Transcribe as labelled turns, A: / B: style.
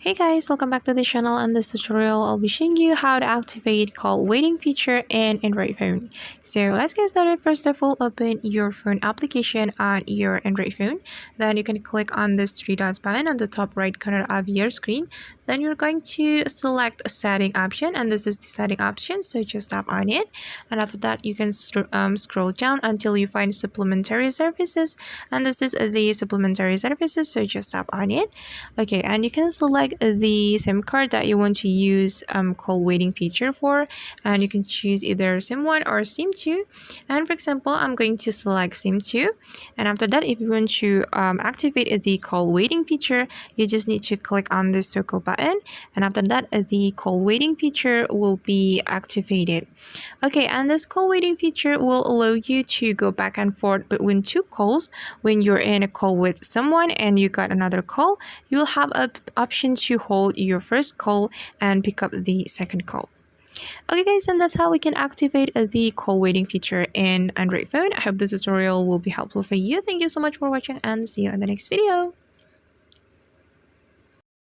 A: Hey guys, welcome back to the channel. In this tutorial, I'll be showing you how to activate call waiting feature in Android phone. So let's get started. First of all, open your phone application on your Android phone. Then you can click on this three dots button on the top right corner of your screen. Then you're going to select a setting option, and this is the setting option. So just tap on it, and after that, you can scroll down until you find supplementary services, and this is the supplementary services. So just tap on it. Okay, and you can select the SIM card that you want to use call waiting feature for, and you can choose either SIM1 or SIM2. And for example, I'm going to select SIM2, and after that, if you want to activate the call waiting feature, you just need to click on this toggle button, and after that, the call waiting feature will be activated. Okay, and this call waiting feature will allow you to go back and forth between two calls. When you're in a call with someone and you got another call, you will have an option to hold your first call and pick up the second call. Okay guys, and that's how we can activate the call waiting feature in Android phone. I hope this tutorial will be helpful for you. Thank you so much for watching, and see you in the next video.